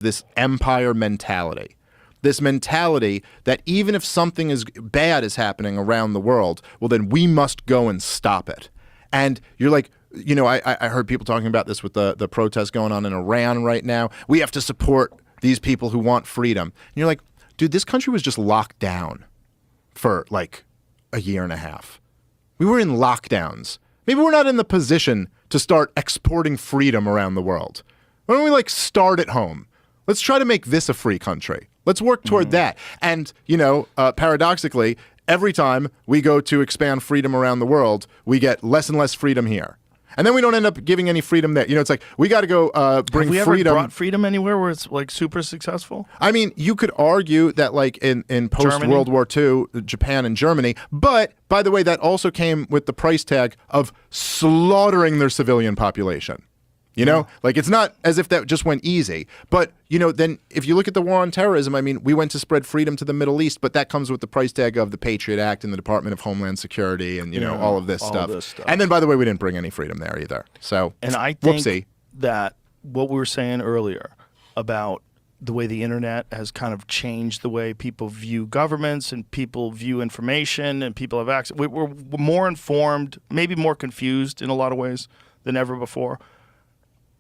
this empire mentality. This mentality that even if something is bad is happening around the world, well, then we must go and stop it. And you're like, you know, I heard people talking about this with the protests going on in Iran right now. We have to support these people who want freedom. And you're like, dude, this country was just locked down for like a year and a half. We were in lockdowns. Maybe we're not in the position to start exporting freedom around the world. Why don't we like start at home? Let's try to make this a free country. Let's work toward that. And, you know, paradoxically, every time we go to expand freedom around the world, we get less and less freedom here. And then we don't end up giving any freedom there. You know, it's like, we got to go bring freedom. Have we ever brought freedom anywhere where it's like super successful? I mean, you could argue that like in post-World War II, Japan and Germany, but by the way, that also came with the price tag of slaughtering their civilian population. You know, like it's not as if that just went easy. But, you know, then if you look at the war on terrorism, I mean, we went to spread freedom to the Middle East, but that comes with the price tag of the Patriot Act and the Department of Homeland Security and, you know, all of this stuff. And then, by the way, we didn't bring any freedom there either. So, and I think that what we were saying earlier about the way the internet has kind of changed the way people view governments and people view information and people have access. We're more informed, maybe more confused in a lot of ways than ever before.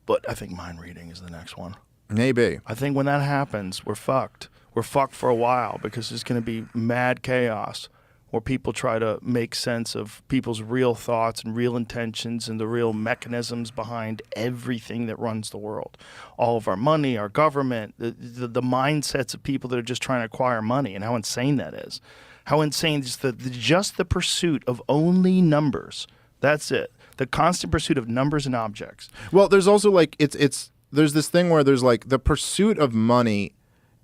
But I think mind reading is the next one. Maybe. I think when that happens, we're fucked. We're fucked for a while because there's going to be mad chaos where people try to make sense of people's real thoughts and real intentions and the real mechanisms behind everything that runs the world. All of our money, our government, the mindsets of people that are just trying to acquire money and how insane that is. How insane is just the pursuit of only numbers. That's it. The constant pursuit of numbers and objects. Well, there's also like there's this thing where there's like the pursuit of money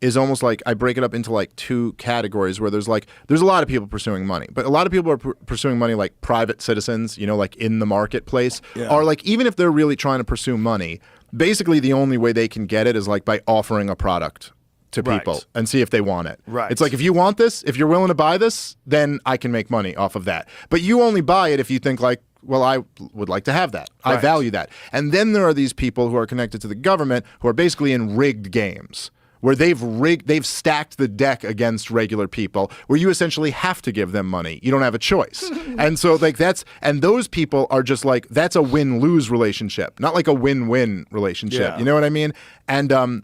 is almost like I break it up into like two categories where there's a lot of people pursuing money, but a lot of people are pursuing money like private citizens, you know, like in the marketplace, are like even if they're really trying to pursue money, basically the only way they can get it is like by offering a product to people and see if they want it. Right. It's like, if you want this, if you're willing to buy this, then I can make money off of that. But you only buy it if you think like, well, I would like to have that. I value that. And then there are these people who are connected to the government who are basically in rigged games where they've stacked the deck against regular people where you essentially have to give them money. You don't have a choice. And so like and those people are just like, that's a win-lose relationship, not like a win-win relationship. Yeah. You know what I mean? And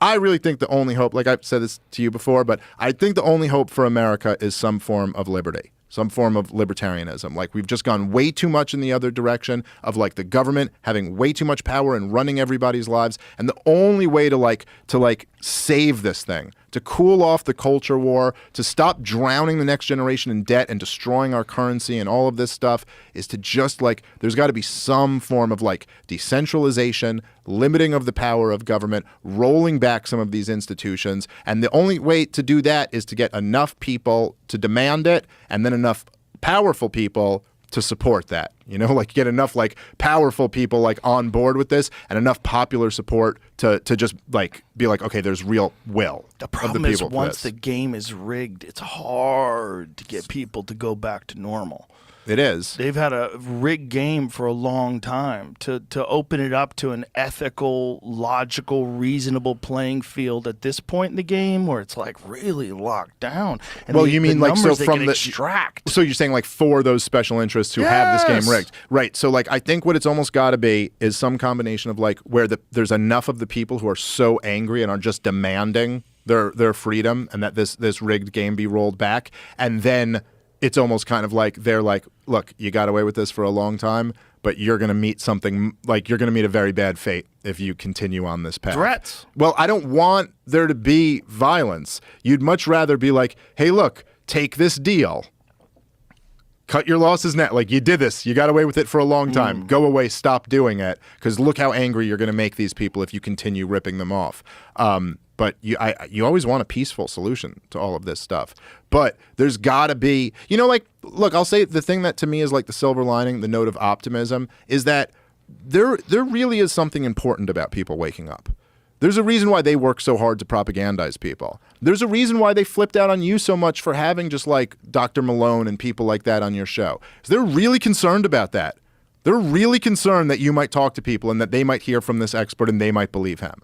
I really think the only hope, like I've said this to you before, but I think the only hope for America is some form of liberty. Some form of libertarianism. Like we've just gone way too much in the other direction of like the government having way too much power and running everybody's lives. And the only way to save this thing, to cool off the culture war, to stop drowning the next generation in debt and destroying our currency and all of this stuff is to just like, there's got to be some form of like decentralization, limiting of the power of government, rolling back some of these institutions. And the only way to do that is to get enough people to demand it and then enough powerful people to support that, you know, like get enough like powerful people like on board with this and enough popular support to just like be like, okay, there's real will. The problem is once the game is rigged, it's hard to get people to go back to normal. It is. They've had a rigged game for a long time. To open it up to an ethical, logical, reasonable playing field at this point in the game where it's like really locked down. And well, you mean like so from the extract. So you're saying like for those special interests who have this game rigged, right? So like I think what it's almost got to be is some combination of like where there's enough of the people who are so angry and are just demanding their freedom and that this rigged game be rolled back, and then it's almost kind of like they're like, look, you got away with this for a long time, but you're going to meet something like you're going to meet a very bad fate if you continue on this path. Threats. Well, I don't want there to be violence. You'd much rather be like, hey, look, take this deal. Cut your losses now. Like you did this. You got away with it for a long time. Go away. Stop doing it. Because look how angry you're going to make these people if you continue ripping them off. But you always want a peaceful solution to all of this stuff. But there's got to be, you know, like, look, I'll say the thing that to me is like the silver lining, the note of optimism, is that there really is something important about people waking up. There's a reason why they work so hard to propagandize people. There's a reason why they flipped out on you so much for having just like Dr. Malone and people like that on your show. They're really concerned about that. They're really concerned that you might talk to people and that they might hear from this expert and they might believe him.